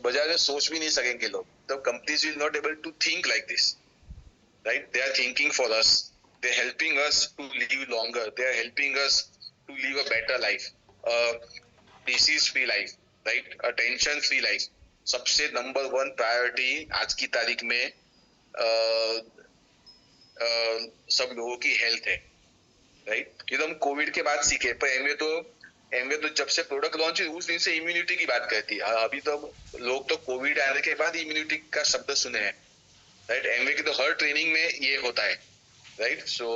बजाज में सोच भी नहीं सकेंगे लोग, तो companies will not able to think like this, right? They are thinking for us, they are helping us to live longer, they are helping us to live a better life, disease free life, right? A tension free life. सबसे number one priority आज की तारीख में सब लोगों की health है, right? ये तो हम कोविड के बाद सीखे, पर एमवे तो जब से प्रोडक्ट लॉन्च हुई उस दिन से इम्यूनिटी की बात करती है। अभी तो लोग तो कोविड आने के बाद इम्यूनिटी का शब्द सुने हैं, राइट? एमवे की तो हर ट्रेनिंग में ये होता है, right? So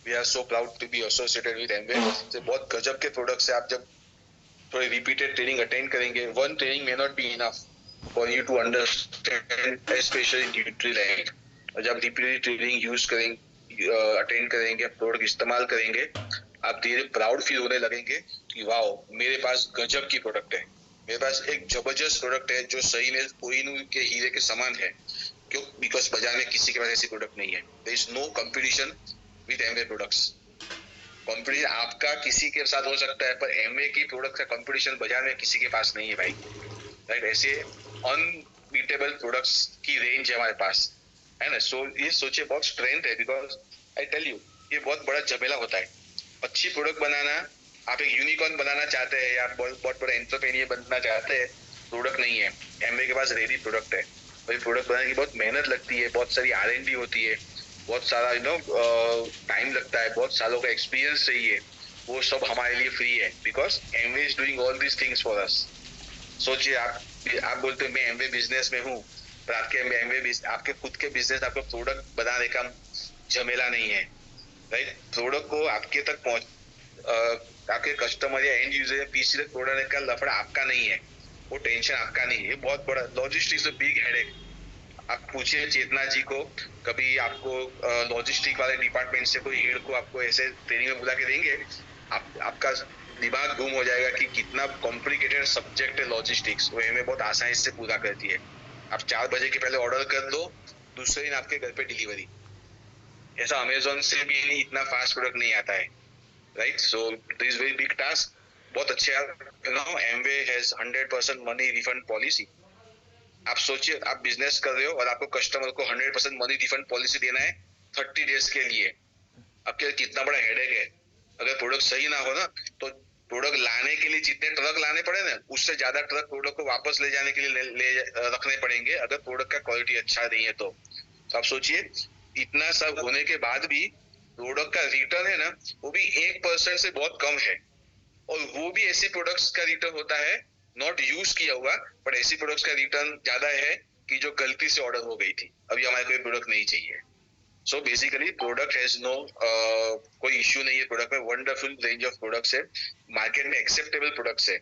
we are so proud to be associated with Amway. बहुत गजब के प्रोडक्ट्स है। आप जब थोड़ी रिपीटेड ट्रेनिंग अटेंड करेंगे, one training may not be enough for you to understand specially Nutrilite. और जब रिपीटेड ट्रेनिंग यूज करेंगे, अटेंड करेंगे, प्रोडक्ट इस्तेमाल करेंगे, आप धीरे प्राउड फील होने लगेंगे कि वाओ, मेरे पास गजब की प्रोडक्ट है, मेरे पास एक जबरदस्त प्रोडक्ट है जो सही में कोहिनूर के हीरे के समान है। क्यों? बिकॉज बाजार में किसी के पास ऐसी प्रोडक्ट नहीं है। There is no competition with Amway products. Competition आपका किसी के साथ हो सकता है, पर एमवे की प्रोडक्ट का कंपटीशन बाजार में किसी के पास नहीं है भाई, राइट? ऐसे अनबीटेबल प्रोडक्ट्स की रेंज है हमारे पास, है ना? सो ये सोचे बहुत स्ट्रेंथ है, बिकॉज आई टेल यू ये बहुत बड़ा झमेला होता है। अच्छी प्रोडक्ट बनाना, आप एक यूनिकॉर्न बनाना चाहते हैं या बहुत बड़ा एंटरप्रेन्योर बनना चाहते हैं, प्रोडक्ट नहीं है, एमवे के पास रेडी प्रोडक्ट है। भाई प्रोडक्ट बनाने की बहुत मेहनत लगती है, बहुत सारी R&D होती है, बहुत सारा टाइम लगता है, बहुत सालों का एक्सपीरियंस चाहिए, वो सब हमारे लिए फ्री है, because Amway is doing all these things for us. सोचिए आप बोलते हैं मैं एमवे बिजनेस में हूँ, पर आपके खुद के बिजनेस, आपका प्रोडक्ट बनाने का झमेला नहीं है, राइट? प्रोडक्ट को आपके तक आपके कस्टमर या एंड यूजर या पीसी तक प्रोडक्ट का लफड़ा आपका नहीं है, वो टेंशन आपका नहीं है। बहुत बड़ा लॉजिस्टिक्स बिग हेडेक। आप पूछिए चेतना जी को, कभी आपको लॉजिस्टिक वाले डिपार्टमेंट से कोई हेड को आपको ऐसे ट्रेनिंग में बुला के देंगे, आपका दिमाग गुम हो जाएगा कि कितना कॉम्प्लिकेटेड सब्जेक्ट है लॉजिस्टिक्स। वो हमें बहुत आसानी से पूरा करती है। आप 4 बजे के पहले ऑर्डर कर दो, दूसरे दिन आपके घर पे डिलीवरी। ऐसा अमेजोन से भी इतना फास्ट प्रोडक्ट नहीं आता है, right? So this very big task. बहुत अच्छे, Amway has 100% money refund policy. आप सोचिए, आप बिजनेस कर रहे हो और आपको कस्टमर को 100% मनी रिफंड पॉलिसी देना है 30 डेज के लिए। आपके कितना बड़ा हेडेक है। अगर प्रोडक्ट सही ना हो ना, तो प्रोडक्ट लाने के लिए जितने ट्रक लाने पड़े ना, उससे ज्यादा ट्रक प्रोडक्ट को वापस ले जाने के लिए ले रखने पड़ेंगे, अगर प्रोडक्ट का क्वालिटी अच्छा नहीं है तो आप सोचिए, इतना सब होने के बाद भी प्रोडक्ट का रिटर्न है ना, वो भी 1% से बहुत कम है। और वो भी ऐसी प्रोडक्ट्स का रिटर्न होता है नॉट यूज किया हुआ, बट ऐसी प्रोडक्ट्स का रिटर्न ज्यादा है कि जो गलती से ऑर्डर हो गई थी, अभी हमारे कोई प्रोडक्ट नहीं चाहिए। So basically product has no कोई इश्यू नहीं है। प्रोडक्ट में वंडरफुल रेंज ऑफ प्रोडक्ट्स है, मार्केट में एक्सेप्टेबल प्रोडक्ट्स है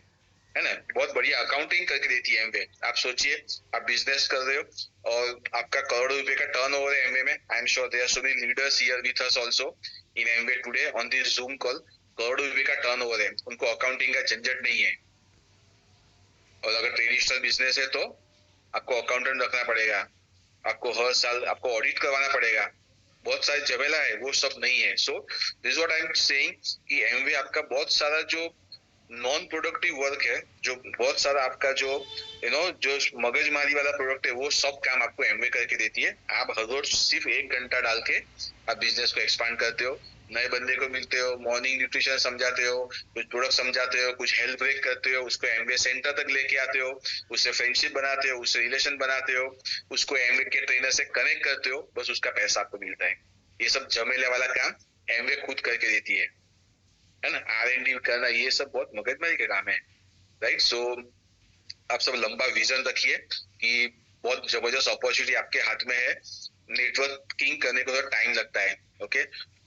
ना? बहुत बढ़िया अकाउंटिंग करके देती है एमवे। आप सोचिए, आप बिजनेस कर रहे हो और आपका करोड़ों रुपए का टर्नओवर है एमवे में। I am sure there are so many leaders here with us also in Amway today on this Zoom call. करोड़ों रुपए का टर्नओवर है, उनको अकाउंटिंग का झंझट नहीं है। और अगर ट्रेडिशनल बिजनेस है तो आपको अकाउंटेंट रखना पड़ेगा, आपको हर साल आपको ऑडिट करवाना पड़ेगा, बहुत सारे झमेला है, वो सब नहीं है। So this what I am saying कि एमवे आपका बहुत सारा जो नॉन प्रोडक्टिव वर्क है, जो बहुत सारा आपका जो जो मगजमारी वाला प्रोडक्ट है, वो सब काम आपको एमवे करके देती है। आप हर रोज सिर्फ 1 घंटा डाल के आप बिजनेस को एक्सपांड करते हो, नए बंदे को मिलते हो, मॉर्निंग न्यूट्रिशन समझाते हो, कुछ प्रोडक्ट समझाते हो, कुछ हेल्थ ब्रेक करते हो, उसको एमवे सेंटर तक लेके आते हो, उससे फ्रेंडशिप बनाते हो, उससे रिलेशन बनाते हो, उसको एमवे के ट्रेनर से कनेक्ट करते हो, बस उसका पैसा आपको मिलता है। ये सब झमेले वाला काम एमवे खुद करके देती है ना? R&D करना ये सब बहुत मगजमारी का काम है, राइट? सो आप सब लंबा विजन रखिए कि बहुत जबरदस्त अपॉर्चुनिटी आपके हाथ में है। नेटवर्किंग करने को तो टाइम लगता है, ओके?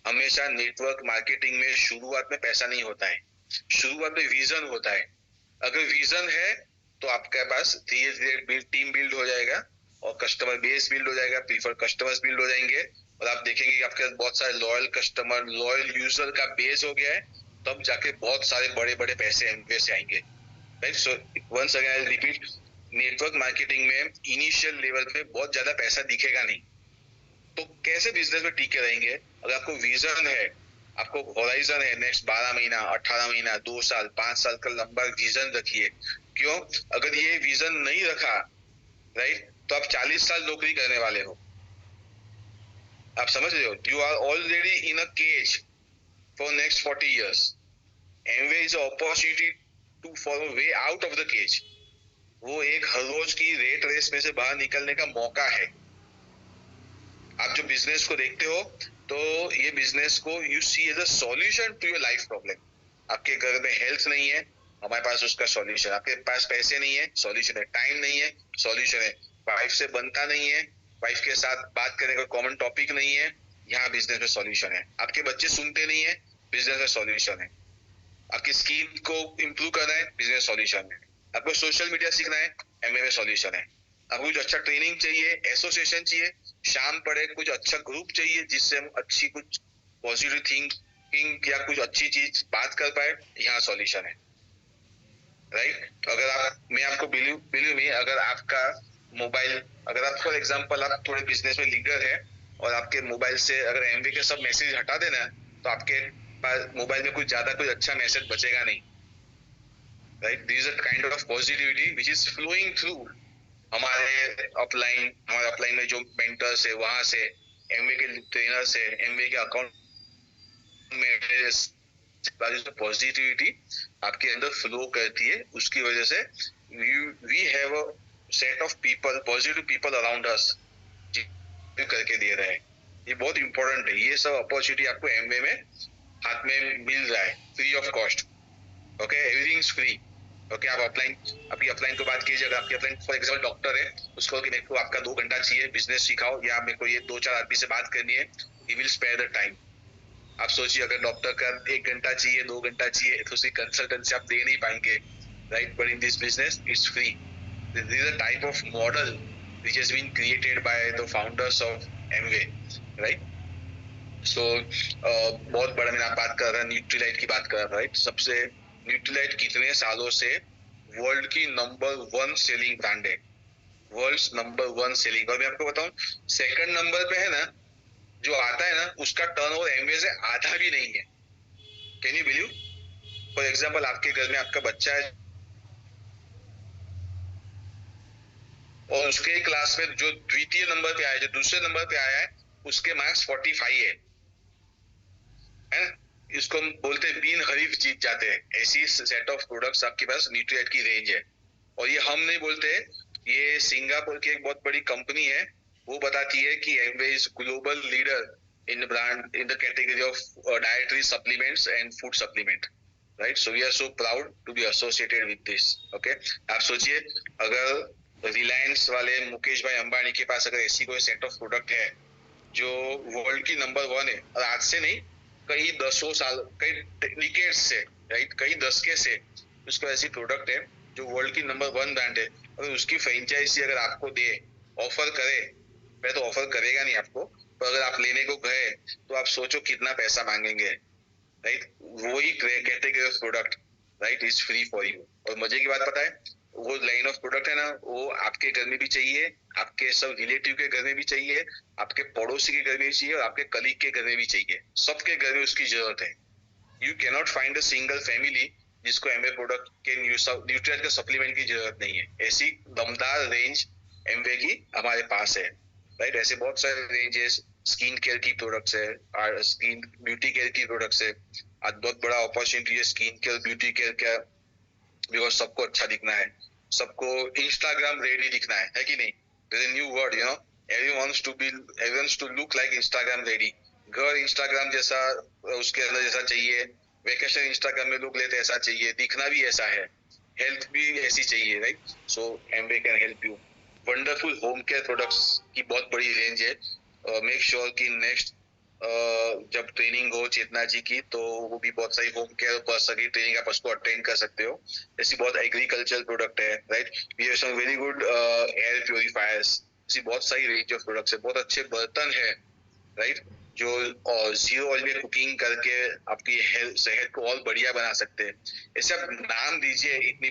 हमेशा नेटवर्क मार्केटिंग में शुरुआत में पैसा नहीं होता है, शुरुआत में विजन होता है। अगर विजन है तो आपके पास धीरे धीरे टीम बिल्ड हो जाएगा और कस्टमर बेस बिल्ड हो जाएगा, प्रीफर्ड कस्टमर्स बिल्ड हो जाएंगे, और आप देखेंगे कि आपके पास बहुत सारे लॉयल कस्टमर, लॉयल यूजर का बेस हो गया है, तब जाके बहुत सारे बड़े बड़े पैसे एमवे से आएंगे, right? So once again I repeat, network marketing में इनिशियल लेवल पे बहुत ज्यादा पैसा दिखेगा नहीं, तो कैसे बिजनेस में टिके रहेंगे? अगर आपको विजन है, आपको होराइजन है, नेक्स्ट 12 महीना, 18 महीना, 2 साल, 5 साल का लंबा विजन रखिए, क्यों? अगर ये विजन नहीं रखा, राइट, तो आप 40 साल नौकरी करने वाले हो। आप समझ रहे हो? You are already in a cage for next 40 years. Amway is opportunity to for way out of the cage. वो एक हर रोज की रेट रेस में से बाहर निकलने का मौका है। आप जो बिजनेस को देखते हो, तो ये बिजनेस को you see as a solution to your life problem. आपके घर में हेल्थ नहीं है, हमारे पास उसका सॉल्यूशन। आपके पास पैसे नहीं है, सॉल्यूशन है। टाइम नहीं है, सॉल्यूशन है। वाइफ से बनता नहीं है, वाइफ के साथ बात करने का कॉमन टॉपिक नहीं है, यहाँ बिजनेस में सॉल्यूशन है। आपके बच्चे सुनते नहीं है, बिजनेस में सॉल्यूशन है। आपकी स्किल को इम्प्रूव करना है, बिजनेस सॉल्यूशन है। आपको सोशल मीडिया सीखना है, एमए में सॉल्यूशन है। आपको कुछ अच्छा ट्रेनिंग चाहिए, एसोसिएशन चाहिए, शाम पड़े कुछ अच्छा ग्रुप चाहिए जिससे हम अच्छी कुछ पॉजिटिव थिंकिंग या कुछ अच्छी चीज बात कर पाए, यहाँ सॉल्यूशन है। राइट? तो अगर आप, मैं आपको बिलीव में, अगर आपका मोबाइल, अगर आप फॉर एग्जांपल आप थोड़े बिजनेस में लीडर है और आपके मोबाइल से अगर एमवे के सब मैसेज हटा देना, तो आपके पास मोबाइल में कुछ ज्यादा कोई अच्छा मैसेज बचेगा नहीं। Right? This is a kind of positivity which is flowing through हमारे अपलाइन में जो मेंटर्स है, वहां से एमवे के ट्रेनर से, एमवे के अकाउंट में पॉजिटिविटी आपके अंदर फ्लो करती है। उसकी वजह से we have a set of people, positive people around us करके दे रहे हैं। ये बहुत इंपॉर्टेंट है। ये सब अपॉर्चुनिटी आपको एमवे में हाथ में मिल रहा है free of cost. Okay, everything is free. Okay, आप अपलाइन, आपकी अपलाइन को बात कीजिए। अगर आपकी अपलाइन फॉर एग्जाम्पल डॉक्टर है, उसको कि मेरे को आपका 2 घंटा चाहिए, बिजनेस सिखाओ, या मेरे को ये 2-4 आदमी से बात करनी है, he will spare the time. आप सोचिए, अगर डॉक्टर का 1 घंटा चाहिए, 2 घंटा चाहिए, तो उसकी कंसल्टेंसी आप दे नहीं पाएंगे। Right? But in this business it's free. This is a type of model which has been created by the founders of Amway, right? So बहुत बड़ा, मैंने आप बात कर रहा, न्यूट्रीलाइट की बात कर रहा, राइट? सबसे न्यूट्रीलाइट कितने सालों से वर्ल्ड की नंबर 1 सेलिंग ब्रांड है, वर्ल्ड नंबर 1 सेलिंग। और मैं आपको बताऊं, सेकंड नंबर पे है ना, जो आता है ना, उसका टर्नओवर एमवे से आधा भी नहीं है। Can you believe? For example, आपके घर में आपका बच्चा है और उसके क्लास में जो द्वितीय नंबर पे आया, जो दूसरे नंबर पे आया है, उसके मार्क्स 45 है। इसको हम बोलते हैं बीन हरीफ जीत जाते हैं। ऐसी सेट ऑफ प्रोडक्ट्स आपके पास न्यूट्रीएट की रेंज है। और ये हम नहीं बोलते, ये सिंगापुर की एक बहुत बड़ी कंपनी है, वो बताती है कि Amway is global leader in brand in the category of dietary supplements and food supplement. Right? So we are so proud to be associated with this. Okay, आप सोचिए, अगर रिलायंस वाले मुकेश भाई अंबानी के पास अगर ऐसी कोई सेट ऑफ प्रोडक्ट है जो वर्ल्ड की नंबर 1 है, और आज से नहीं, कई दसों साल, कई डिकेड से, राइट, कई दशके से उसका ऐसी प्रोडक्ट है जो वर्ल्ड की नंबर 1 ब्रांड है, और उसकी फ्रेंचाइजी अगर आपको दे, ऑफर करे, मैं तो ऑफर करेगा नहीं आपको, पर अगर आप लेने को गए तो आप सोचो कितना पैसा मांगेंगे। राइट? वही category of product, right, is free for you. और मजे की बात पता है, वो लाइन ऑफ प्रोडक्ट है ना, वो आपके घर में भी चाहिए, आपके सब रिलेटिव के घर में भी चाहिए, आपके पड़ोसी के घर में भी चाहिए, और आपके कलीग के घर में भी चाहिए। सबके घर में उसकी जरूरत है। You can not find a single family जिसको एमवे प्रोडक्ट के न्यूट्रिएंट के सप्लीमेंट की जरूरत नहीं है। ऐसी दमदार रेंज एमवे की हमारे पास है। राइट? ऐसे बहुत सारे रेंजेस, स्किन केयर की प्रोडक्ट्स है, स्किन ब्यूटी केयर की प्रोडक्ट्स है। आज बहुत बड़ा अपॉर्चुनिटी है स्किन केयर, ब्यूटी केयर का, बिकॉज सबको अच्छा दिखना है, सबको इंस्टाग्राम रेडी दिखना है कि नहीं? There is a new word, you know, everyone wants to look like Instagram ready. घर इंस्टाग्राम जैसा, उसके अंदर जैसा चाहिए, वेकेशन इंस्टाग्राम में लोग लेते ऐसा चाहिए, दिखना भी ऐसा है, हेल्थ भी ऐसी चाहिए। Right? So Amway can help you. Wonderful home care products की बहुत बड़ी रेंज है। मेक श्योर कि नेक्स्ट जब ट्रेनिंग हो चेतना जी की, तो वो भी बहुत सारी होम केयर पर्सन की ट्रेनिंग आप उसको अटेंड कर सकते हो। ऐसी बहुत एग्रीकल्चर प्रोडक्ट है। Right? We have some very good air purifiers. ऐसी बहुत सारी रेंज ऑफ प्रोडक्ट्स है। बहुत अच्छे बर्तन है, राइट, जो जीरो ऑयल में कुकिंग करके आपकी हेल्थ, सेहत को और बढ़िया बना सकते हैं। ऐसे आप नाम दीजिए इतनी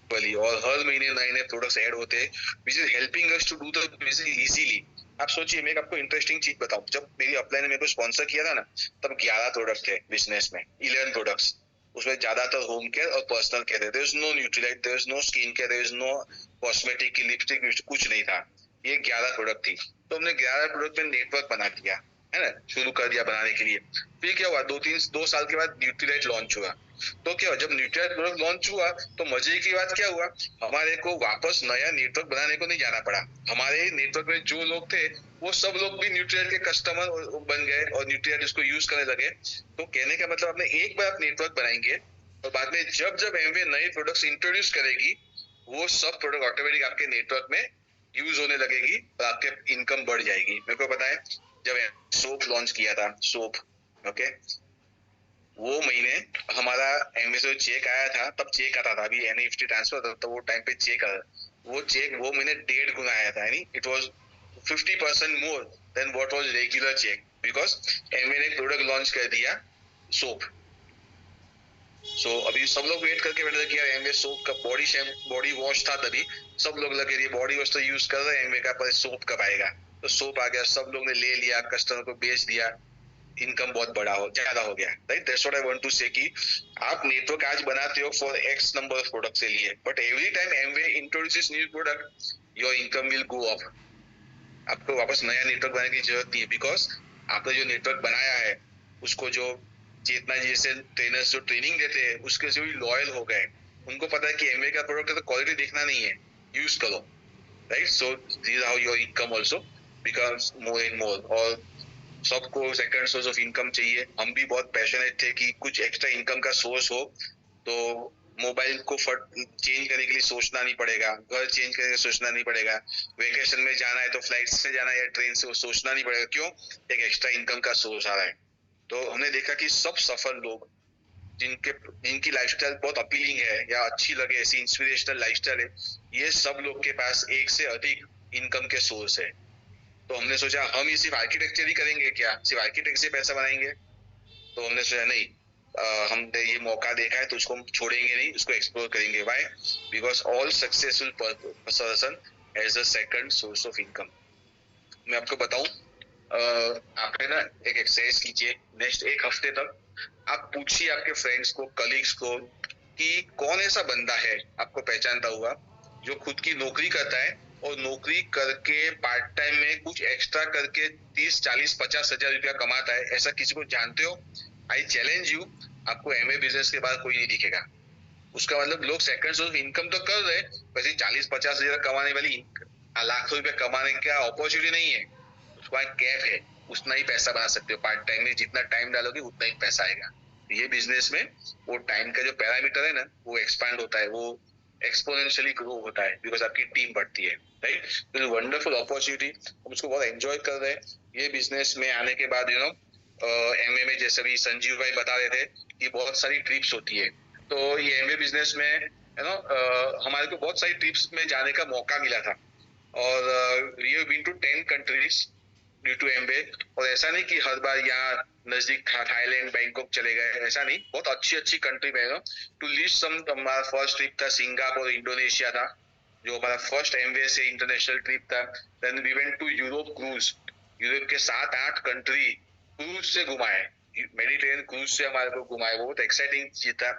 वाली, और हर महीने नए नए प्रोडक्ट्स ऐड होते हैं which is helping us to do the business easily. आप सोचिए, मैं आपको इंटरेस्टिंग चीज बताऊं, जब मेरी अपलाइन ने मेरे को स्पॉन्सर किया था ना, तब 11 प्रोडक्ट थे बिजनेस में, 11 प्रोडक्ट्स। उसमें ज्यादातर होम केयर और पर्सनल केयर है। There is no Nutrilite, there is no skin care, there is no cosmetic की लिपस्टिक, कुछ नहीं था। ये 11 प्रोडक्ट थी। तो हमने 11 प्रोडक्ट में नेटवर्क बना दिया, है ना, शुरू कर दिया बनाने के लिए। फिर क्या हुआ, 2 साल के बाद न्यूट्रीलाइट लॉन्च हुआ। तो क्या हुआ, जब न्यूट्रीलाइट प्रोडक्ट लॉन्च हुआ तो मजे की बात क्या हुआ, हमारे को वापस नया नेटवर्क बनाने को नहीं जाना पड़ा। हमारे नेटवर्क में जो लोग थे वो सब लोग भी न्यूट्रीलाइट के कस्टमर बन गए और न्यूट्रीलाइट इसको यूज करने लगे। तो कहने का मतलब आपने एक बार आप नेटवर्क बनाएंगे और बाद में जब जब एमवे नए प्रोडक्ट्स इंट्रोड्यूस करेगी वो सब प्रोडक्ट ऑटोमेटिक आपके नेटवर्क में यूज होने लगेगी और आपके इनकम बढ़ जाएगी। मेरे को पता है जब सोप लॉन्च किया था, सोप, ओके, वो महीने हमारा एमवे से चेक आया था, तब चेक आता था, अभी एनईएफटी ट्रांसफर था, तो वो टाइम पे चेक आया, वो चेक वो महीने 1.5 गुना आया था, यानी it was 50% more than what was regular check, because Amway ने प्रोडक्ट लॉन्च कर दिया सोप। सो अभी सब लोग वेट करके बैठे थे कि यार एमवे सोप का बॉडी वॉश था, तभी सब लोग लगे ये बॉडी वॉश तो यूज कर रहे हैं एमवे का, पर सोप कब आएगा। तो सोप आ गया, सब लोग ने ले लिया, कस्टमर को बेच दिया, इनकम बहुत बड़ा हो ज्यादा हो गया, right. That's what I want to say कि आप नेटवर्क आज बनाते हो for X number of product के लिए, but every time Amway introduces new product your income will go up. आपको वापस नया नेटवर्क बनाने की जरूरत नहीं है, बिकॉज आपने जो नेटवर्क बनाया है उसको जो चेतना जैसे ट्रेनर्स जो ट्रेनिंग देते हैं उसके से भी लॉयल हो गए। उनको पता है कि एमवे का प्रोडक्ट है तो क्वालिटी देखना नहीं है, यूज करो, right. So this is how your income also becomes more and more. और सबको सेकंड सोर्स ऑफ इनकम चाहिए। हम भी बहुत पैशनेट थे कि कुछ एक्स्ट्रा इनकम का सोर्स हो, तो मोबाइल को चेंज करने के लिए सोचना नहीं पड़ेगा, घर चेंज करने के लिए सोचना नहीं पड़ेगा, वेकेशन में जाना है तो फ्लाइट से जाना है या ट्रेन से, वो सोचना नहीं पड़ेगा। क्यों? एक एक्स्ट्रा इनकम का सोर्स आ रहा है। तो हमने देखा कि सब सफल लोग जिनकी लाइफस्टाइल बहुत अपीलिंग है या अच्छी लगे, ऐसी इंस्पिरेशनल लाइफस्टाइल है, ये सब लोग के पास एक से अधिक इनकम के सोर्स है। तो हमने सोचा हम ये सिर्फ आर्किटेक्चर ही करेंगे क्या, सिर्फ आर्किटेक्ट से पैसा बनाएंगे? तो हमने सोचा नहीं, हमने ये मौका देखा है तो उसको हम छोड़ेंगे नहीं, उसको एक्सप्लोर करेंगे। Why? Because all successful person as a second source of income. मैं आपको बताऊं, आप है ना एक एक्सरसाइज कीजिए, नेक्स्ट एक हफ्ते तक आप पूछिए आपके फ्रेंड्स को, कलीग्स को कि कौन ऐसा बंदा है आपको पहचानता हुआ जो खुद की नौकरी करता है और नौकरी करके पार्ट टाइम में कुछ एक्स्ट्रा करके 30, 40, 50 हजार रुपया कमाता है। ऐसा किसी को जानते हो? आई चैलेंज यू, आपको एमए बिजनेस के बाद कोई नहीं दिखेगा। उसका मतलब लोग सेकंड सोर्स इनकम तो कर रहे, वैसे 40-50 हजार कमाने वाली लाखों रुपया कमाने का अपॉर्चुनिटी नहीं है। उसका एक कैप है, उतना ही पैसा बना सकते हो पार्ट टाइम में, जितना टाइम डालोगे उतना ही पैसा आएगा। ये बिजनेस में वो टाइम का जो पैरामीटर है ना वो एक्सपैंड होता है, वो एक्सपोनेंशियली ग्रो होता है, बिकॉज आपकी टीम बढ़ती है, राइट। तो वंडरफुल अपॉर्चुनिटी, हम उसको बहुत एंजॉय कर रहे हैं। ये बिजनेस में आने के बाद एमए में जैसे भी संजीव भाई बता रहे थे कि बहुत सारी ट्रिप्स होती है। तो ये एमए बिजनेस में हमारे को बहुत सारी ट्रिप्स में जाने का मौका मिला था और we have been to 10 countries due to MBA. और ऐसा नहीं कि हर बार यहाँ नजदीक था थाईलैंड बैंकॉक चले गए, ऐसा नहीं, बहुत अच्छी अच्छी कंट्री में टू लिस्ट सम। हमारा फर्स्ट ट्रिप था सिंगापुर, इंडोनेशिया था, जो हमारा फर्स्ट एमवे से इंटरनेशनल ट्रिप था। Then we went to Europe cruise, Europe के 7-8 कंट्री क्रूज से घुमाए, मेडिटेरियन क्रूज से हमारे को घुमाए, वो बहुत एक्साइटिंग चीज था।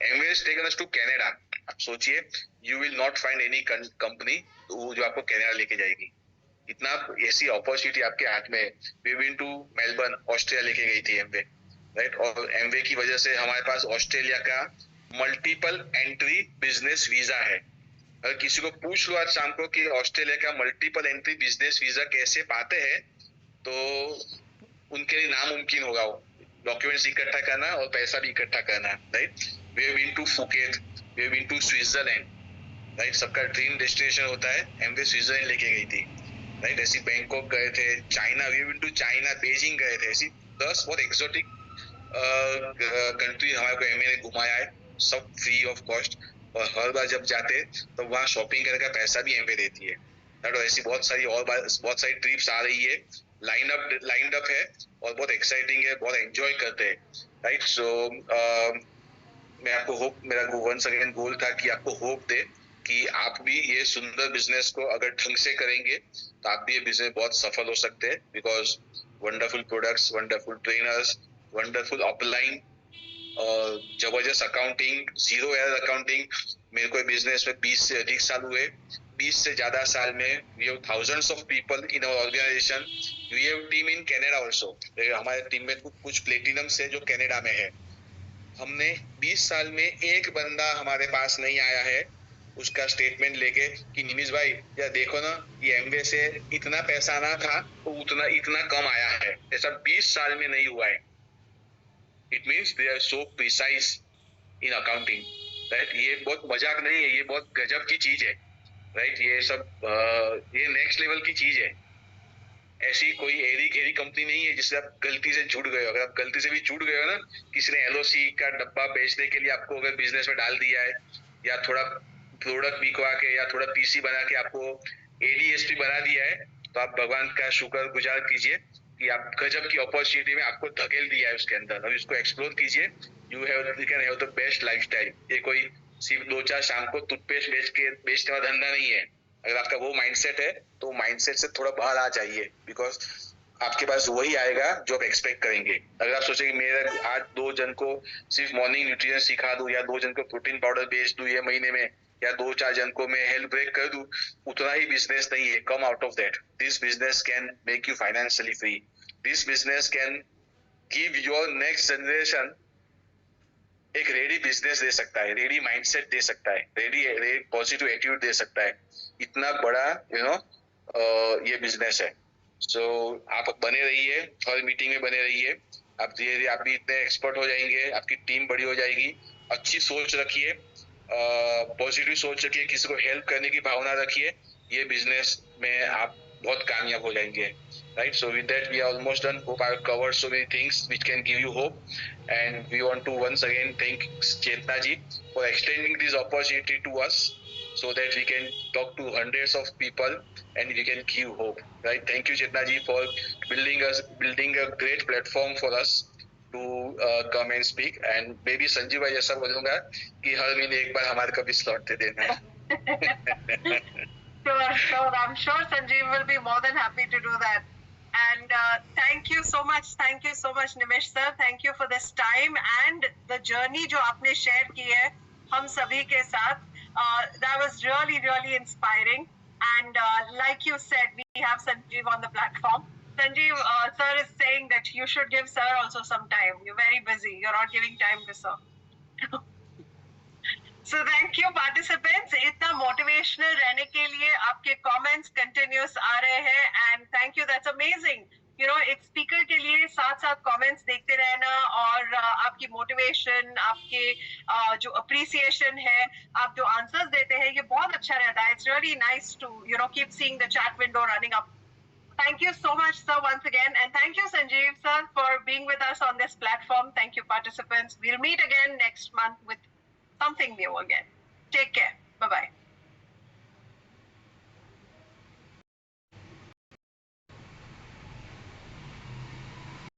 Amway taken us to Canada. आप सोचिए, you will not find any company जो आपको कनाडा लेके जाएगी, इतना ऐसी अपॉर्चुनिटी आपके हाथ में है। We been to Melbourne, Australia लेके गई थी एमवे, राइट। और एमवे की वजह से हमारे पास ऑस्ट्रेलिया का मल्टीपल एंट्री बिजनेस वीजा है। अगर किसी को पूछ लो आज शाम को कि ऑस्ट्रेलिया का मल्टीपल एंट्री बिजनेस वीजा कैसे पाते हैं, तो उनके लिए नामुमकिन होगा वो डॉक्यूमेंट्स इकट्ठा करना और पैसा भी इकट्ठा करना, right. We have been to Phuket, we have been to Switzerland, right. सबका ड्रीम डेस्टिनेशन होता है, एमवे स्विट्जरलैंड लेके गई थी, राइट। ऐसी बैंकॉक गए थे, China, we have been to China, Beijing गए थे। ऐसी 10 बहुत एक्सोटिक कंट्री हमारे को एमए ने घुमाया है, सब फ्री ऑफ कॉस्ट। और हर बार जब जाते तो वहाँ शॉपिंग करने का पैसा भी एमए देती है। ऐसी बहुत सारी ट्रिप्स आ रही है, लाइंड अप है और बहुत एक्साइटिंग है, बहुत एंजॉय करते हैं, राइट। सो मैं आपको होप, मेरा वंस अगेन गोल था कि आपको होप दे कि आप भी ये सुंदर बिजनेस को अगर ढंग से करेंगे तो आप भी ये बिजनेस बहुत सफल हो सकते हैं। Because wonderful products, wonderful trainers, wonderful upline, जबरदस्त अकाउंटिंग, जीरो एरर अकाउंटिंग। मेरे को बिजनेस में 20 से अधिक साल हुए, 20 से ज्यादा साल में we have thousands of people in our organisation. We have team in Canada also. हमारे टीम में कुछ प्लेटिनम्स है जो कनाडा में है। हमने 20 साल में एक बंदा हमारे पास नहीं आया है उसका स्टेटमेंट लेके कि निमिष भाई यार देखो ना, ये एमवे से इतना पैसा आना था तो उतना इतना कम आया है। ऐसा 20 साल में नहीं हुआ है। It means they are so precise in accounting, right. ये बहुत मजाक नहीं है, ये बहुत गजब की चीज है, राइट। ये सब ये नेक्स्ट लेवल की चीज है। ऐसी कोई एरी घेरी कंपनी नहीं है जिससे आप गलती से जुड़ गए हो। अगर आप गलती से भी जुड़ गए हो ना, किसी ने एलओसी का डब्बा बेचने के लिए आपको अगर बिजनेस में डाल दिया है, या थोड़ा प्रोडक्ट बिकवा के या थोड़ा पीसी बना के आपको एडीएसपी बना दिया है, तो आप भगवान का शुक्र गुजार कीजिए कि आप गजब की अपॉर्चुनिटी में आपको धकेल दिया है उसके अंदर। अब इसको एक्सप्लोर कीजिए। You can have the best lifestyle. ये कोई सिर्फ 2-4 शाम को टूथपेस्ट बेचने वाला धंधा नहीं है। अगर आपका वो माइंडसेट है तो माइंडसेट से थोड़ा बाहर आ जाइए, बिकॉज आपके पास वही आएगा जो आप एक्सपेक्ट करेंगे। अगर आप सोचेंगे मेरा आज 2 जन को सिर्फ मॉर्निंग न्यूट्रिशन सिखा दूं, या 2 जन को प्रोटीन पाउडर बेच दूं ये महीने में, या 2-4 जन को मैं हेल्थ ब्रेक कर दूं, उतना ही बिजनेस नहीं है। Come out of that. This business can make you financially free. This business can give your next generation एक रेडी बिजनेस दे सकता है, रेडी माइंडसेट दे सकता है, रेडी पॉजिटिव एटीट्यूड दे सकता है। इतना बड़ा ये बिजनेस है। सो आप बने रहिए, हर मीटिंग में बने रहिए। आप धीरे धीरे आप भी इतने एक्सपर्ट हो जाएंगे, आपकी टीम बड़ी हो जाएगी। अच्छी सोच रखिए, पॉजिटिव सोच रखिए, किसी को हेल्प करने की भावना रखिए। ये बिजनेस में आप बहुत कामयाब हो जाएंगे, right? So with that we are almost done. Hope I have covered so many things which can give you hope, and we want to once again thank Chetna ji for extending this opportunity to us so that we can talk to hundreds of people and we can give hope, right? Thank you Chetna ji for building a great platform for us to come and speak. And maybe Sanjeev भाई ऐसा बोलूंगा कि हर महीने एक बार हमारे को भी slot दे देना है। Sure. I'm sure Sanjeev will be more than happy to do that. And thank you so much, Nimish sir. Thank you for this time and the journey जो आपने share की है हम सभी के साथ. That was really, really inspiring. And like you said, we have Sanjeev on the platform. Sanjeev, sir is saying that you should give sir also some time. You're very busy. You're not giving time to sir. So thank you participants. इतना motivational रहने के लिए आपके comments continuous आ रहे हैं, and thank you. That's amazing. You know, एक speaker के लिए साथ-साथ comments देखते रहना और आपकी motivation, आपके जो appreciation है, आप जो answers देते हैं, ये बहुत अच्छा रहता है. It's really nice to keep seeing the chat window running up. Thank you so much, sir, once again, and thank you, Sanjeev sir, for being with us on this platform. Thank you, participants. We'll meet again next month with something new again. Take care. Bye-bye.